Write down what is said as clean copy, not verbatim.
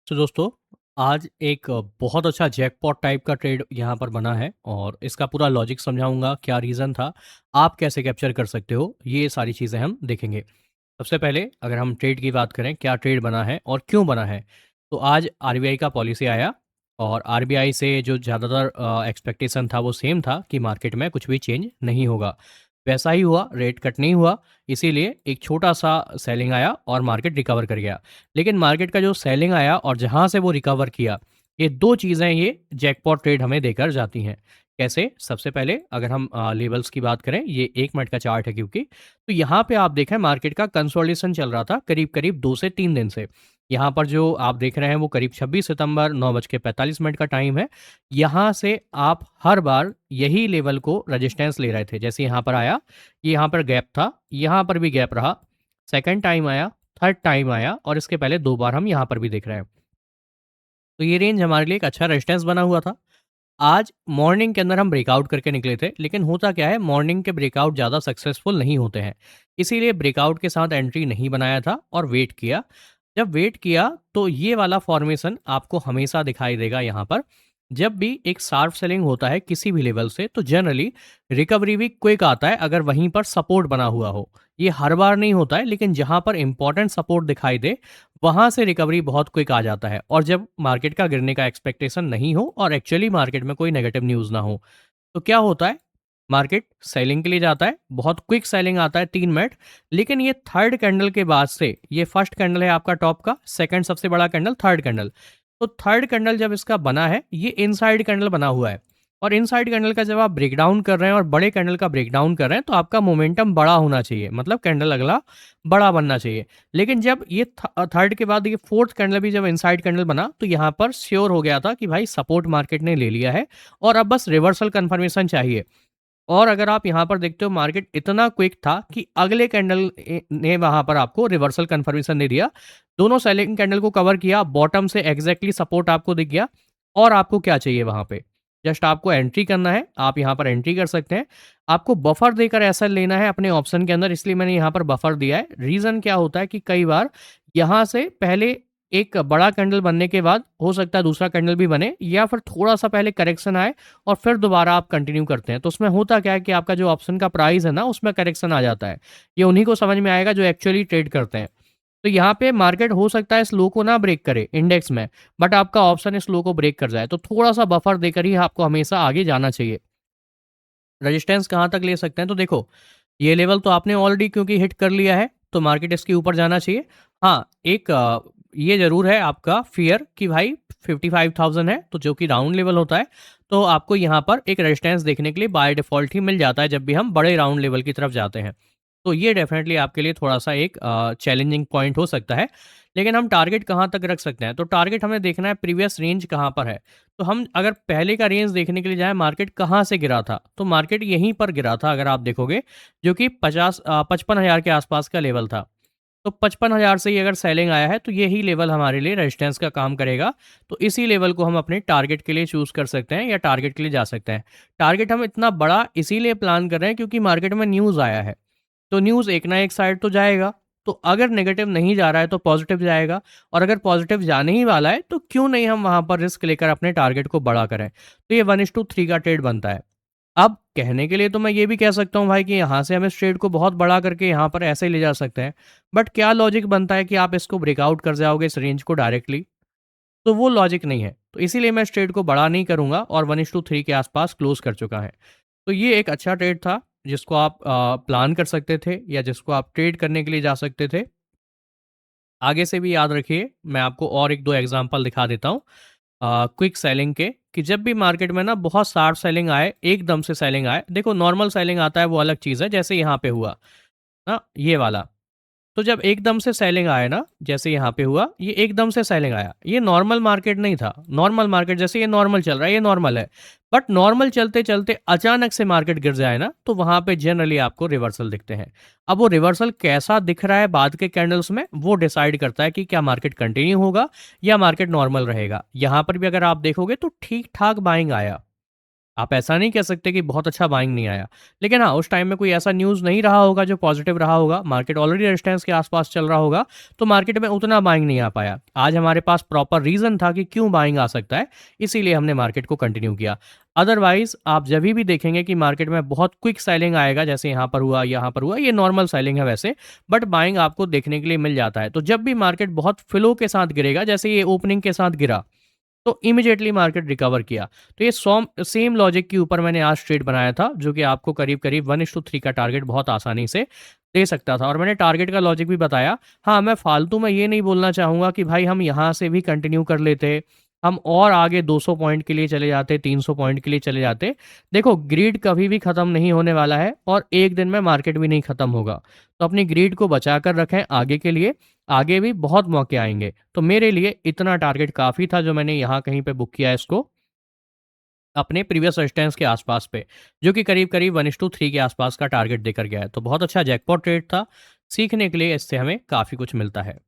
तो दोस्तों आज एक बहुत अच्छा जैकपॉट टाइप का ट्रेड यहाँ पर बना है और इसका पूरा लॉजिक समझाऊंगा, क्या रीज़न था, आप कैसे कैप्चर कर सकते हो, ये सारी चीज़ें हम देखेंगे। सबसे पहले अगर हम ट्रेड की बात करें, क्या ट्रेड बना है और क्यों बना है, तो आज आरबीआई का पॉलिसी आया और आरबीआई से जो ज़्यादातर एक्सपेक्टेशन था वो सेम था कि मार्केट में कुछ भी चेंज नहीं होगा। वैसा ही हुआ, रेट कट नहीं हुआ, इसीलिए एक छोटा सा सेलिंग आया और मार्केट रिकवर कर गया। लेकिन मार्केट का जो सेलिंग आया और जहाँ से वो रिकवर किया, ये दो चीज़ें ये जैकपॉट ट्रेड हमें देकर जाती हैं। कैसे? सबसे पहले अगर हम लेवल्स की बात करें, ये 1 मिनट का चार्ट है क्योंकि, तो यहाँ पे आप देखें मार्केट का कंसोलिडेशन चल रहा था करीब-करीब 2 से 3 दिन से। यहाँ पर जो आप देख रहे हैं वो करीब 26 सितंबर 9:45 का टाइम है। यहाँ से आप हर बार यही लेवल को रेजिस्टेंस ले रहे थे। जैसे यहाँ पर आया, ये यहाँ पर गैप था, यहाँ पर भी गैप रहा, सेकंड टाइम आया, थर्ड टाइम आया और इसके पहले 2 बार हम यहाँ पर भी देख रहे हैं। तो ये रेंज हमारे लिए एक अच्छा रेजिस्टेंस बना हुआ था। आज मॉर्निंग के अंदर हम ब्रेकआउट करके निकले थे, लेकिन होता क्या है, मॉर्निंग के ब्रेकआउट ज़्यादा सक्सेसफुल नहीं होते हैं। इसीलिए ब्रेकआउट के साथ एंट्री नहीं बनाया था और वेट किया। जब वेट किया तो ये वाला फॉर्मेशन आपको हमेशा दिखाई देगा यहाँ पर। जब भी एक शार्प सेलिंग होता है किसी भी लेवल से, तो जनरली रिकवरी भी क्विक आता है अगर वहीं पर सपोर्ट बना हुआ हो। ये हर बार नहीं होता है, लेकिन जहाँ पर इंपॉर्टेंट सपोर्ट दिखाई दे वहाँ से रिकवरी बहुत क्विक आ जाता है। और जब मार्केट का गिरने का एक्सपेक्टेशन नहीं हो और एक्चुअली मार्केट में कोई नेगेटिव न्यूज़ ना हो, तो क्या होता है, मार्केट सेलिंग के लिए जाता है, बहुत क्विक सेलिंग आता है 3 मिनट। लेकिन ये थर्ड कैंडल के बाद से, ये फर्स्ट कैंडल है आपका टॉप का, सेकंड सबसे बड़ा कैंडल, थर्ड कैंडल। तो थर्ड कैंडल जब इसका बना है, ये इनसाइड कैंडल बना हुआ है और इनसाइड कैंडल का जब आप ब्रेकडाउन कर रहे हैं और बड़े कैंडल का ब्रेकडाउन कर रहे हैं, तो आपका मोमेंटम बड़ा होना चाहिए, मतलब कैंडल अगला बड़ा बनना चाहिए। लेकिन जब ये थर्ड के बाद ये फोर्थ कैंडल भी जब इनसाइड कैंडल बना, तो यहाँ पर श्योर हो गया था कि भाई सपोर्ट मार्केट ने ले लिया है और अब बस रिवर्सल कंफर्मेशन चाहिए। और अगर आप यहाँ पर देखते हो, मार्केट इतना क्विक था कि अगले कैंडल ने वहां पर आपको रिवर्सल कंफर्मेशन दे दिया। दोनों सेलिंग कैंडल को कवर किया, बॉटम से एग्जैक्टली सपोर्ट आपको दिख गया। और आपको क्या चाहिए वहां पे, जस्ट आपको एंट्री करना है, आप यहाँ पर एंट्री कर सकते हैं। आपको बफर देकर ऐसा लेना है अपने ऑप्शन के अंदर, इसलिए मैंने यहाँ पर बफर दिया है। रीजन क्या होता है कि कई बार यहाँ से पहले एक बड़ा कैंडल बनने के बाद हो सकता है दूसरा कैंडल भी बने, या फिर थोड़ा सा पहले करेक्शन आए और फिर दोबारा आप कंटिन्यू करते हैं, तो उसमें होता क्या है कि आपका जो ऑप्शन का प्राइस है ना, उसमें करेक्शन आ जाता है। ये उन्हीं को समझ में आएगा जो एक्चुअली ट्रेड करते हैं। तो यहाँ पे मार्केट हो सकता है इस लो को ना ब्रेक करे इंडेक्स में, बट आपका ऑप्शन इस लो को ब्रेक कर जाए, तो थोड़ा सा बफर देकर ही आपको हमेशा आगे जाना चाहिए। रेजिस्टेंस कहाँ तक ले सकते हैं, तो देखो ये लेवल तो आपने ऑलरेडी क्योंकि हिट कर लिया है, तो मार्केट इसके ऊपर जाना चाहिए। हाँ, एक ये जरूर है आपका फियर कि भाई 55,000 है, तो जो कि राउंड लेवल होता है, तो आपको यहाँ पर एक रेजिस्टेंस देखने के लिए बाय डिफॉल्ट ही मिल जाता है जब भी हम बड़े राउंड लेवल की तरफ जाते हैं। तो ये डेफिनेटली आपके लिए थोड़ा सा एक चैलेंजिंग पॉइंट हो सकता है। लेकिन हम टारगेट कहाँ तक रख सकते हैं, तो टारगेट हमें देखना है प्रीवियस रेंज कहाँ पर है। तो हम अगर पहले का रेंज देखने के लिए जाएँ, मार्केट कहाँ से गिरा था, तो मार्केट यहीं पर गिरा था अगर आप देखोगे, जो कि 55,000 के आसपास का लेवल था। तो 55,000 से ही अगर सेलिंग आया है, तो यही लेवल हमारे लिए रेजिस्टेंस का काम करेगा। तो इसी लेवल को हम अपने टारगेट के लिए चूज़ कर सकते हैं या टारगेट के लिए जा सकते हैं। टारगेट हम इतना बड़ा इसीलिए प्लान कर रहे हैं क्योंकि मार्केट में न्यूज़ आया है। तो न्यूज़ एक ना एक साइड तो जाएगा, तो अगर नेगेटिव नहीं जा रहा है तो पॉजिटिव जाएगा, और अगर पॉजिटिव जाने ही वाला है तो क्यों नहीं हम वहाँ पर रिस्क लेकर अपने टारगेट को बड़ा करें। तो ये 1:3 का ट्रेड बनता है। अब कहने के लिए तो मैं ये भी कह सकता हूँ भाई कि यहाँ से हम इस ट्रेड को बहुत बड़ा करके यहाँ पर ऐसे ही ले जा सकते हैं, बट क्या लॉजिक बनता है कि आप इसको ब्रेकआउट कर जाओगे इस रेंज को डायरेक्टली, तो वो लॉजिक नहीं है। तो इसीलिए मैं इस ट्रेड को बड़ा नहीं करूँगा और 1:3 के आसपास क्लोज कर चुका है। तो ये एक अच्छा ट्रेड था जिसको आप प्लान कर सकते थे या जिसको आप ट्रेड करने के लिए जा सकते थे। आगे से भी याद रखिए, मैं आपको और 1-2 एग्जांपल दिखा देता हूँ क्विक सेलिंग के, कि जब भी मार्केट में ना बहुत शार्प सेलिंग आए, एकदम से सेलिंग आए, देखो नॉर्मल सेलिंग आता है वो अलग चीज़ है, जैसे यहाँ पे हुआ ना ये वाला। तो जब एकदम से सेलिंग आया ना, जैसे यहाँ पे हुआ, ये एकदम से सेलिंग आया, ये नॉर्मल मार्केट नहीं था। नॉर्मल मार्केट जैसे ये नॉर्मल चल रहा है, ये नॉर्मल है, बट नॉर्मल चलते चलते अचानक से मार्केट गिर जाए ना, तो वहां पे जनरली आपको रिवर्सल दिखते हैं। अब वो रिवर्सल कैसा दिख रहा है बाद के कैंडल्स में, वो डिसाइड करता है कि क्या मार्केट कंटिन्यू होगा या मार्केट नॉर्मल रहेगा। यहाँ पर भी अगर आप देखोगे तो ठीक ठाक बाइंग आया, आप ऐसा नहीं कह सकते कि बहुत अच्छा बाइंग नहीं आया। लेकिन हाँ, उस टाइम में कोई ऐसा न्यूज़ नहीं रहा होगा जो पॉज़िटिव रहा होगा, मार्केट ऑलरेडी रेजिस्टेंस के आस-पास चल रहा होगा, तो मार्केट में उतना बाइंग नहीं आ पाया। आज हमारे पास प्रॉपर रीज़न था कि क्यों बाइंग आ सकता है, इसीलिए हमने मार्केट को कंटिन्यू किया। अदरवाइज़ आप जभी भी देखेंगे कि मार्केट में बहुत क्विक सेलिंग आएगा, जैसे यहाँ पर हुआ, ये नॉर्मल सेलिंग है वैसे, बट बाइंग आपको देखने के लिए मिल जाता है। तो जब भी मार्केट बहुत फ्लो के साथ गिरेगा, जैसे ये ओपनिंग के साथ गिरा, तो इमीडिएटली मार्केट रिकवर किया। तो ये सोम सेम लॉजिक के ऊपर मैंने आज ट्रेड बनाया था, जो कि आपको करीब-करीब 1:3 का टारगेट बहुत आसानी से दे सकता था और मैंने टारगेट का लॉजिक भी बताया। हाँ, मैं फालतू में ये नहीं बोलना चाहूँगा कि भाई हम यहाँ से भी कंटिन्यू कर लेते, हम और आगे 200 पॉइंट के लिए चले जाते, 300 पॉइंट के लिए चले जाते। देखो, ग्रीड कभी भी खत्म नहीं होने वाला है और एक दिन में मार्केट भी नहीं खत्म होगा। तो अपनी ग्रीड को बचा कर रखें आगे के लिए, आगे भी बहुत मौके आएँगे। तो मेरे लिए इतना टारगेट काफ़ी था जो मैंने यहाँ कहीं पे बुक किया है इसको, अपने प्रीवियस रेजिस्टेंस के आस-पास पे, जो कि करीब-करीब 1:3 के आस-पास का टारगेट देकर गया है। तो बहुत अच्छा जैकपॉट ट्रेड था, सीखने के लिए इससे हमें काफ़ी कुछ मिलता है।